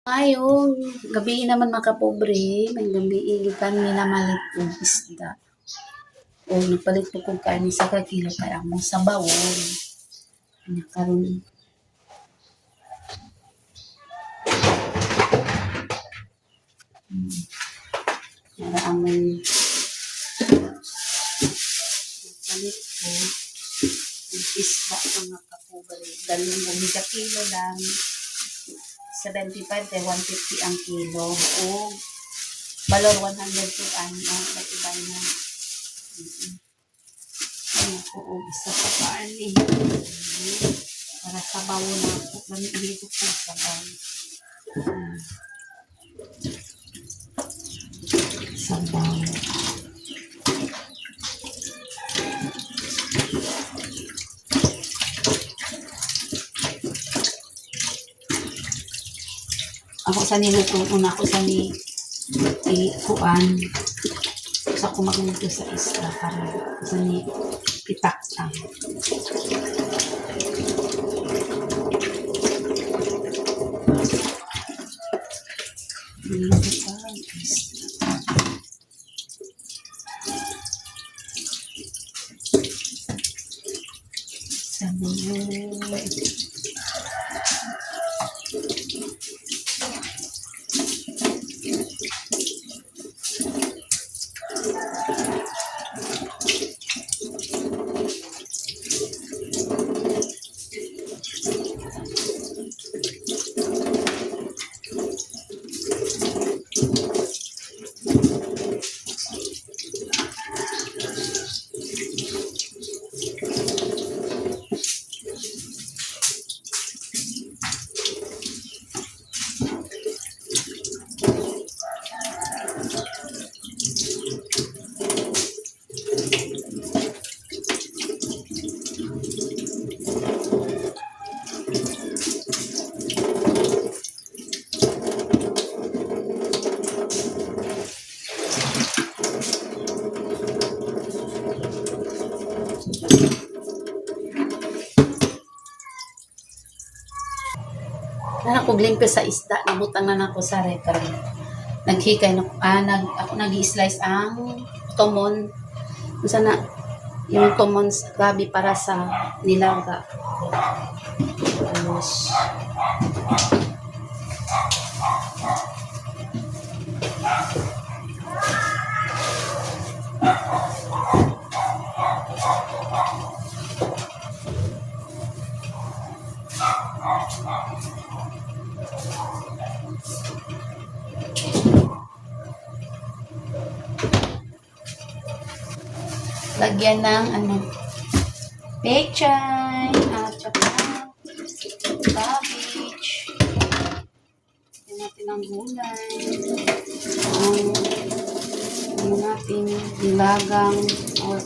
Ayong gabi naman mga kapobre, may gabi ikan minamalit kong isda. O nagpalit po kong kain sa kakilo kaya mo sa bawon. Kanya karon. Para amon palit ko ng isda mga kapobre. Dalawang umiga kilo lang. 75 kay 150 ang kilo. O balor 100 po ano, iba na. Ano po, isa pa paani. Para sa bawon na po. Lamig ko po sa bawon. Sa bawon. Ako sa nilutong una ko sa ni kuan sa kumagluto sa isla para sa ni pitakang. Ako glimpyo sa isda, nabutangan ako sa record. Naghikay na ako nag-i-slice ang tomon. Sana yung tomon gabi para sa nilaga. Tapos lagyan ng pechay at saka cabbage. Lagyan natin ang gulay. Ang natin nilagang or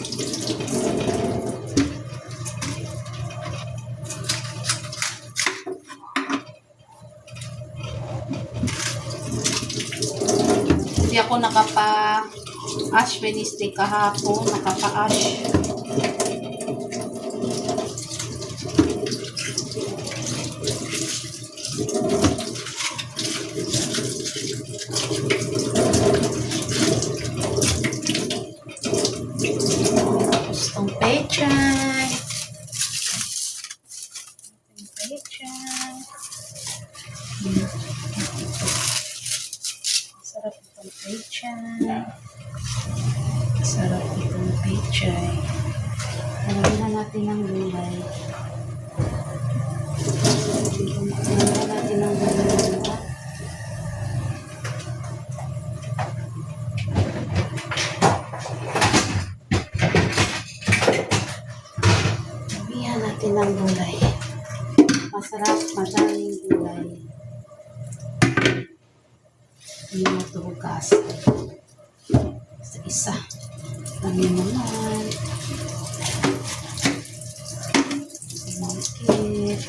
hindi ako nakapa-ash Wednesday kahapon, nakapa-ash. Gustong pechay. Sarap itong pechay. Sarap itong pechay. Lagyan natin ng gulay. Lagyan natin ng gulay. Lagyan natin ng gulay. Masarap, madaming gulay. Hindi mo ito hugasan. Isa. Dami naman. Mangkit.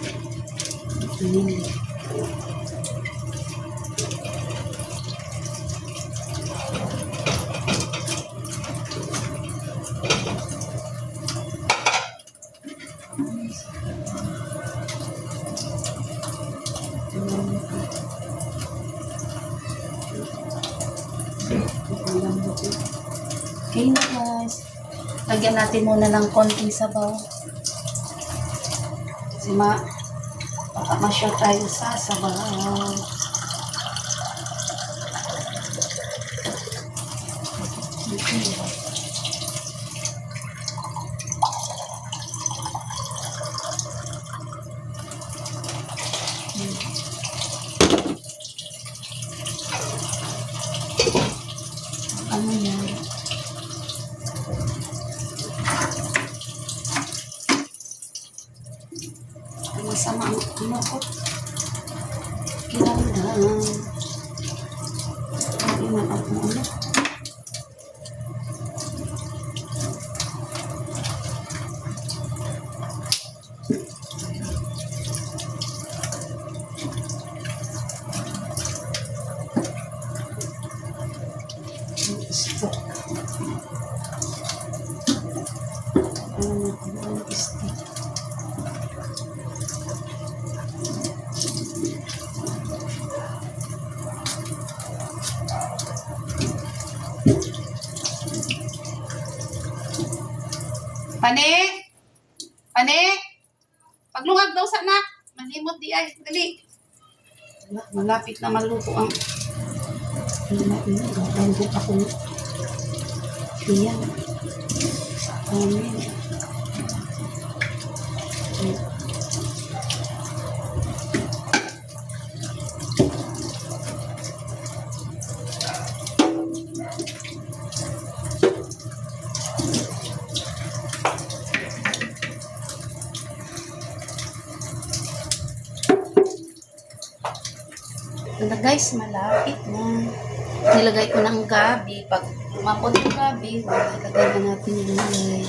Pinili. Okay na guys. Lagyan natin muna ng konting sabaw. Kasi baka ma-short tayo sa sabaw. Okay. Ano yan? Masama ang ano ko. Kinandang. Inan ako ano. Stop. Ano na ang stick. Pane! Pane! Paglungag daw sa anak. Malimot di ay. Dali. Malapit na maluto ang gagambot ako. Iyan. Sa amin. Ito na guys, malapit na. Nilagay ko ng gabi. Pag lumapot yung gabi, ilagay na natin yung gulay.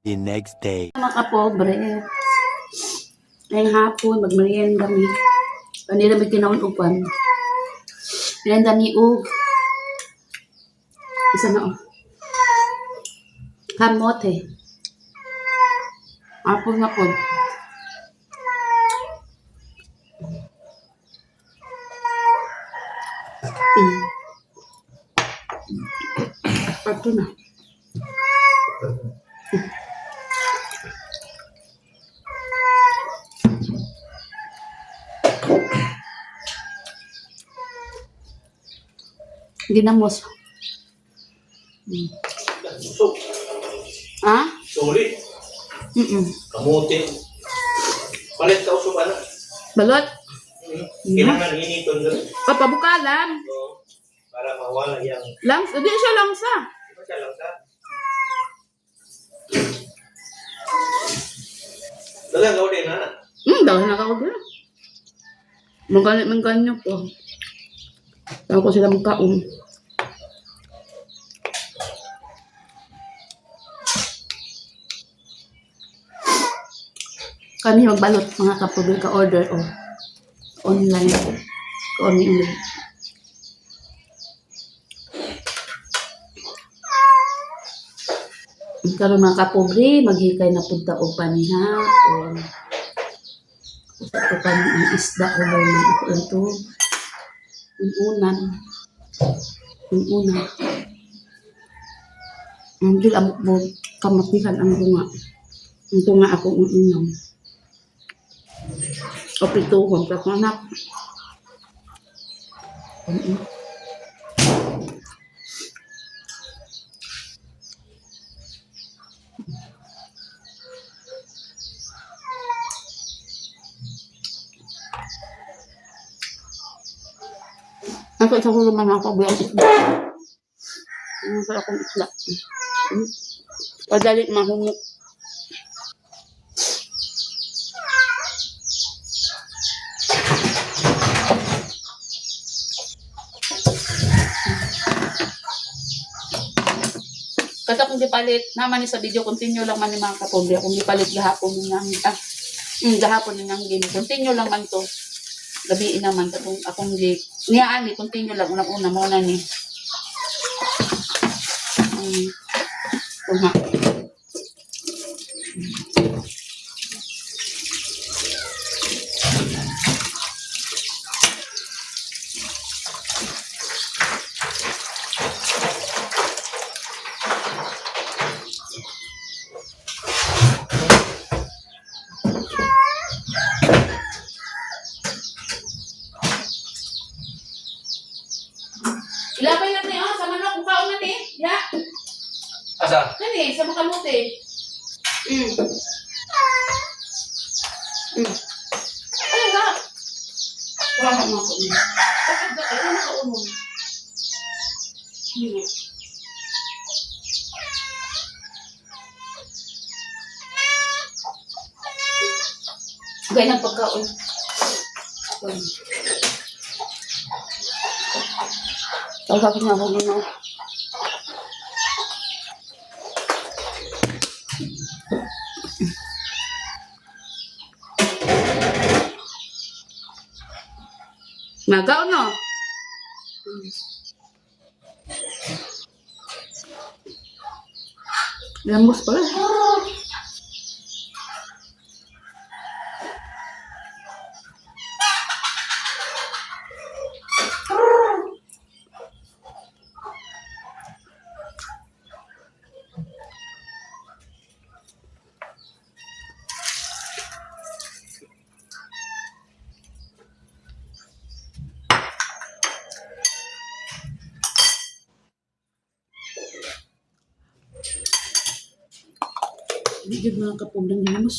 The next day. Mga kapobre, ngayong hapon, magmerienda mi. Kanila may kinaunupan. Merienda mi og. Isa na oh. Kamote. Apple nga po. Ito na. Ginamos. Usok. Ha? Sulit. Kamuti. Palit ka usok ano? Balot? Kailangan initon doon. Papabukalan. No? Para mawala yung... Langs? Hindi siya langsa. Diba siya lang ka? Dalang ka din ha? Dahil nakakagula. Mangganit nyo po. Tawag ko sila magkaon. Kami magbalot mga kapobel ka-order o online. Online. Karon mga kapobre, maghikay na punta o paniha o ito pa ang isda o lomay ito ito. Unan. Hindi lang mo kamatihan ang bunga. Ito nga ako unan. O pituhon ka anak. Ako sa kulo man ako biyang isda. Ano sa akong isda. Padali mahumok. Kasi kung di palit, naman sa video, continue lang man ni mga kapobre. Kung di palit gahapon ng game. Continue lang man to. Gabiin naman akong di niyaani continue lang una mo na ni kuma din sa makaluti. Ano nga? Wala mo ako niya. Bakit ba? Ano na ako mo? Gaya ng pagkaon. Tawag niya ako muna. Nagaw no? Lambos pala. Hindi mga kapuglang ginamos.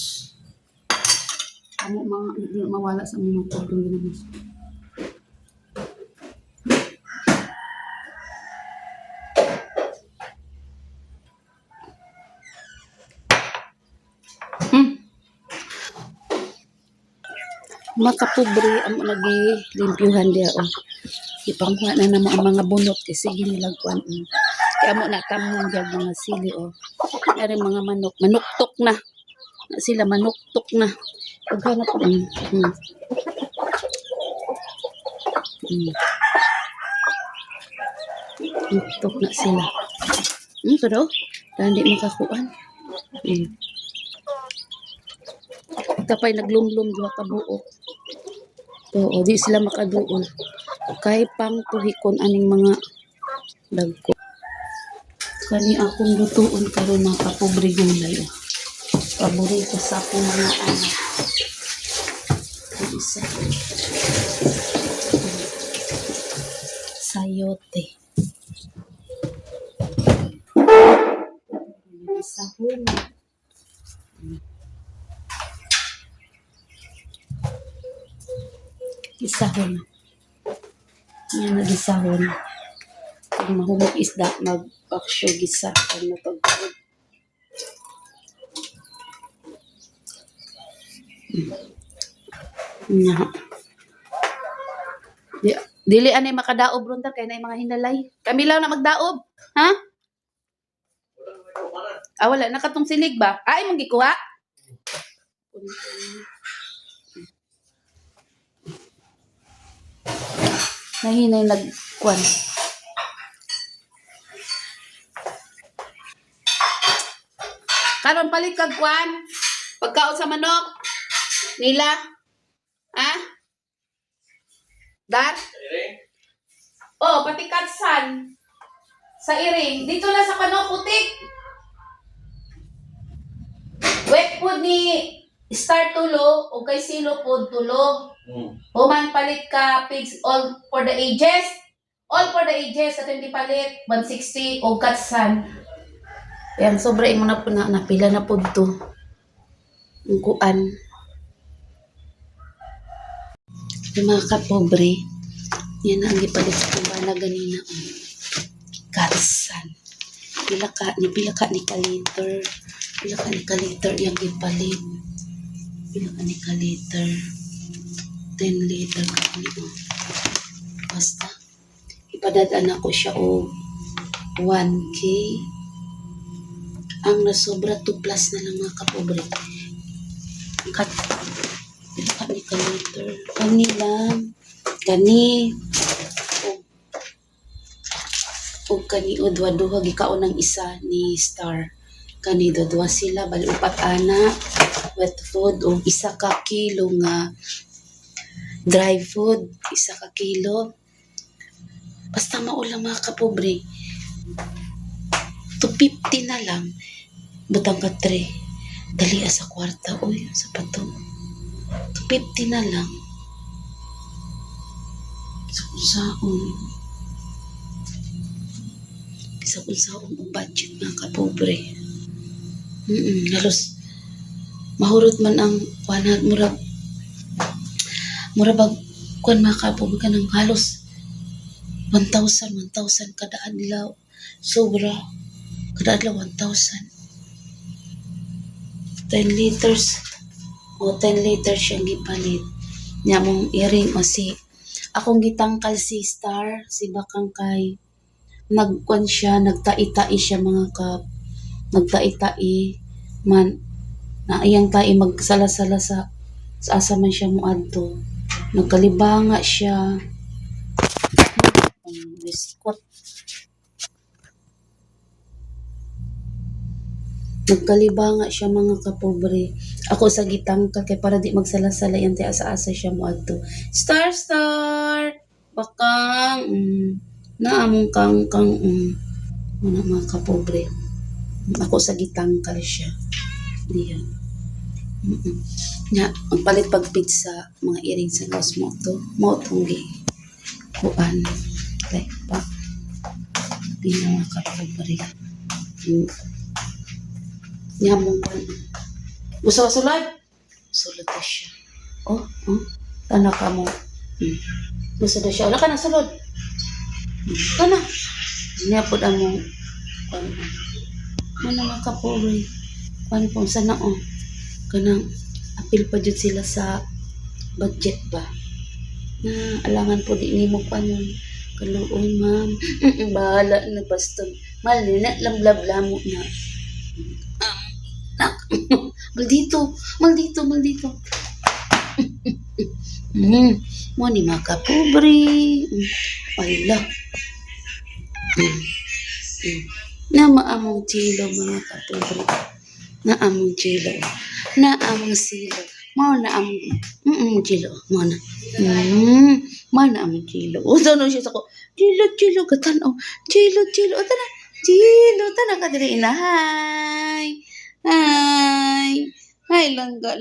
Kamu mga mawala sa mga kapuglang ginamos. Mga kapobre ang lagi limpyuhan dia o. Ipangkuha na naman ang mga bunot kasi ginilagkuan. Kaya mo natamon dyan mga sili o. Ari mga manok, manuktok na. Sila manuktok na. Paghanap ko. Manuktok na sila. Pero, hindi makakuan. Tapay naglumlum duha ka buok. Oo, di sila makaduol. Kay pang tuhikon aning mga dagko. Kani akong lutuon karon mga kapobre gulay. Paborito sa akong mga anak. Isa. Sayote. Sahon. Isahon. Yan na gisahon. Pag mahumog isda, mag-paksyo gisa. Pag napagpagod. Dili anay makadaob ron ta kay nay mga hinalay. Kami lang na magdaob. Ha? Wala nakatong silig ba? Ay mong gikuha. Nahinay nagkuan. Karon palit kag kuan. Pagkaon sa manok. Nila. Ha? Dar? Oh, pati katsan. Sa iring. Dito lang sa kanok putik. Wet po ni Star tulo o kay Silo po tulo. Human palit ka pigs all for the ages. All for the ages at hindi palit 160 o katsan. Yan sobra imo na po na napila na po to. Ang kuan. Yung mga kapobre, yan ang gipalit sa kumbana ganina. Katsan. Pila ka ni kaliter. Pila ka ni kaliter yung gipalit. Pila ka ni kaliter. 10 liter kami o. Basta, ipadadaan ako siya o 1K. Ang nasobra 2 plus na lang mga kapobre. Pila ka ni kaliter. Kani lang. Kani. O kani o duha-duha gikaon ng isa ni Star. Kani dua sila bali upat ana wet food o isa ka kilo nga dry food, isa ka kilo. Basta maulang mga kapobre. 250 na lang. Butang ka 3. Dali sa kwarta. Uy, sa pato. 250 na lang. Sa unsaon ang budget mga kapobre. Halos mahurot man ang kuanat mura bag kuan makapobre ka ng halos 1,000 kada adlaw. Sobra. Kada adlaw 1,000. 10 liters. O 10 liters siyang gipalit. Nya mong earring o si akong gitangkal si Star, si Bakang kay nagkuan siya, nagtai-tai siya mga kap. Nagtai-tai man na iyang tai magsala-sala sa asa man siya moadto. Nagkalibanga siya. Biskot. Nagkalibanga siya mga kapobre. Ako sa gitangkal kay para di magsala-sala yan tayo asa-asa siya moadto. Star, star! Bakang! Naamong kang mga kapobre. Ako sa gitangkal siya. Diyan. Nga, magpalit pag pizza, mga earring sa los mo to. Mo itong kuan. Okay, pa. Di na mga kapobre. Nga mong kuan. Gusto ka sulad? Sulad na siya. Tana ka mo. Gusto na siya. Wala ka na sulod. Tana. Nga po na mo. Kuan. Ano mga kapobre. Kuan po. Sana kanang apil pa dyan sila sa budget ba. Na alangan po di ni mo pa nun. Kaluoy ma'am. Bahala na basta. Mali na lamblab-lamo na. Maldito. Mo ni mga kapobre. Wala. Na maamong chilo mga kapobre. Na among chilo. Na among silo. Mao na among chilo. Mao na. Mao na among chilo. O tano siya sa ko. Chilo katanaw. Chilo. O tana. Chilo tana ka diri na. Hi, langga.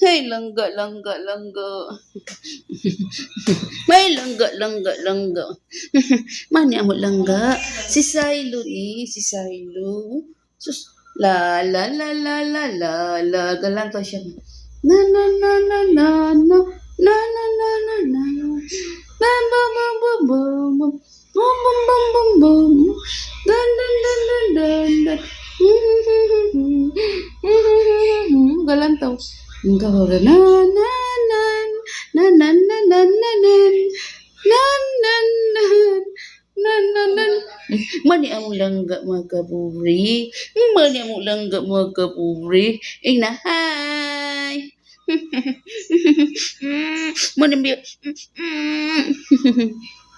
Hey, langga. May langga. Mani amo langga. Si Silo ni, si Silo. Sus, la. Galang to siya. Na. Galang to. Gawra Mani among langga mga kapobre. Inahay. Mani biya.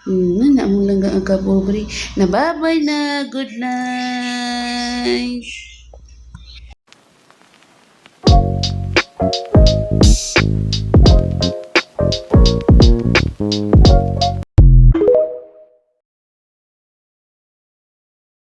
Mana among langga ang kapobre. Nababay na. Good night.